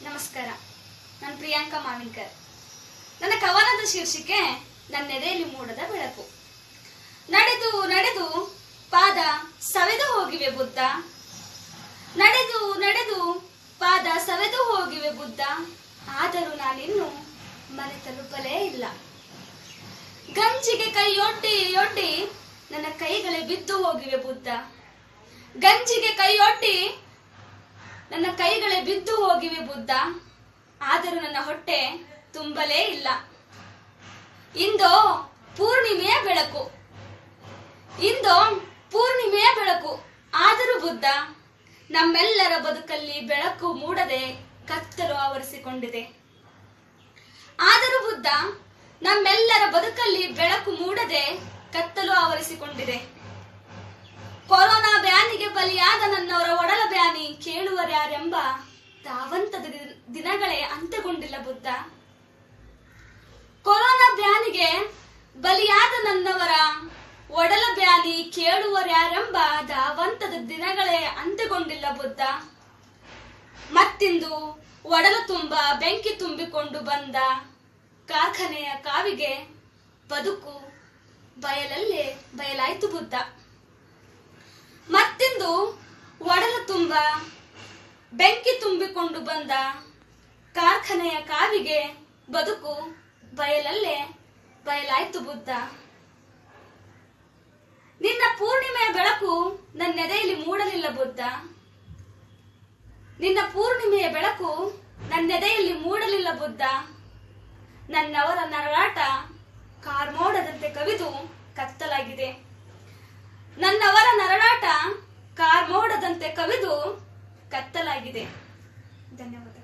ನಮಸ್ಕಾರ. ನಾನು ಪ್ರಿಯಾಂಕಾ ಮಾವಿನ್ಕರ್. ನನ್ನ ಕವನದ ಶೀರ್ಷಿಕೆ ನನ್ನೆದೆಯಲ್ಲಿ ಮೂಡದ ಬೆಳಕು. ನಡೆದು ನಡೆದು ಪಾದ ಸವೆದು ಹೋಗಿವೆ ಬುದ್ಧ, ನಡೆದು ನಡೆದು ಪಾದ ಸವೆದು ಹೋಗಿವೆ ಬುದ್ಧ, ಆದರೂ ನಾನಿನ್ನು ಮನೆ ತಲುಪಲೇ ಇಲ್ಲ. ಗಂಜಿಗೆ ಕೈಯೊಡ್ಡಿ ಒಡ್ಡಿ ನನ್ನ ಕೈಗಳೇ ಬಿದ್ದು ಹೋಗಿವೆ ಬುದ್ಧ, ಗಂಜಿಗೆ ಕೈಯೊಡ್ಡಿ ನನ್ನ ಕೈಗಳೇ ಬಿದ್ದು ಹೋಗಿವೆ ಬುದ್ಧ, ಆದರೂ ನನ್ನ ಹೊಟ್ಟೆ ತುಂಬಲೇ ಇಲ್ಲ. ಇಂದು ಪೂರ್ಣಿಮೆಯ ಬೆಳಕು, ಇಂದು ಪೂರ್ಣಿಮೆಯ ಬೆಳಕು, ಆದರೂ ಬುದ್ಧ ನಮ್ಮೆಲ್ಲರ ಬದುಕಲ್ಲಿ ಬೆಳಕು ಮೂಡದೆ ಕತ್ತಲು ಆವರಿಸಿಕೊಂಡಿದೆ. ಆದರೂ ಬುದ್ಧ ನಮ್ಮೆಲ್ಲರ ಬದುಕಲ್ಲಿ ಬೆಳಕು ಮೂಡದೆ ಕತ್ತಲು ಆವರಿಸಿಕೊಂಡಿದೆ. ಕೊರೋನಾ ಬ್ಯಾನಿಗೆ ಬಲಿಯಾದ ನನ್ನವರ ಒಡಲ ಬ್ಯಾನಿ ಕೇಳುವರ್ಯಾರೆಂಬ ಧಾವಂತದ ದಿನಗಳೇ ಅಂತ್ಯಗೊಂಡಿಲ್ಲ ಬುದ್ಧ. ಕೊರೋನಾ ಬ್ಯಾನಿಗೆ ಬಲಿಯಾದ ನನ್ನವರ ಒಡಲ ಬ್ಯಾನಿ ಕೇಳುವರ್ಯಾರೆಂಬ ಧಾವಂತದ ದಿನಗಳೇ ಅಂತ್ಯಗೊಂಡಿಲ್ಲ ಬುದ್ಧ. ಮತ್ತಿಂದು ಒಡಲು ತುಂಬ ಬೆಂಕಿ ತುಂಬಿಕೊಂಡು ಬಂದ ಕಾರ್ಖಾನೆಯ ಕಾವಿಗೆ ಬದುಕು ಬಯಲಲ್ಲೇ ಬಯಲಾಯ್ತು ಬುದ್ಧ. ಮತ್ತಿಂದು ಒಡಲು ತುಂಬ ಬೆಂಕಿ ತುಂಬಿಕೊಂಡು ಬಂದ ಕಾರ್ಖಾನೆಯ ಕಾವಿಗೆ ಬದುಕು ಬಯಲಲ್ಲೇ ಬಯಲಾಯ್ತು ಬುದ್ಧ. ನಿನ್ನ ಪೂರ್ಣಿಮೆಯ ಬೆಳಕು ನನ್ನೆದೆಯಲ್ಲಿ ಮೂಡಲಿಲ್ಲ ಬುದ್ಧ, ನಿನ್ನ ಪೂರ್ಣಿಮೆಯ ಬೆಳಕು ನನ್ನೆದೆಯಲ್ಲಿ ಮೂಡಲಿಲ್ಲ ಬುದ್ಧ. ನನ್ನವರ ನರಳಾಟ ಕಾರ್ಮೋಡದಂತೆ ಕವಿದು ಕತ್ತಲಾಗಿದೆ, ನನ್ನವರ ನರಳಾಟ ಕಾರ್ಮೋಡದಂತೆ ಕವಿದು ಕತ್ತಲಾಗಿದೆ. ಧನ್ಯವಾದ.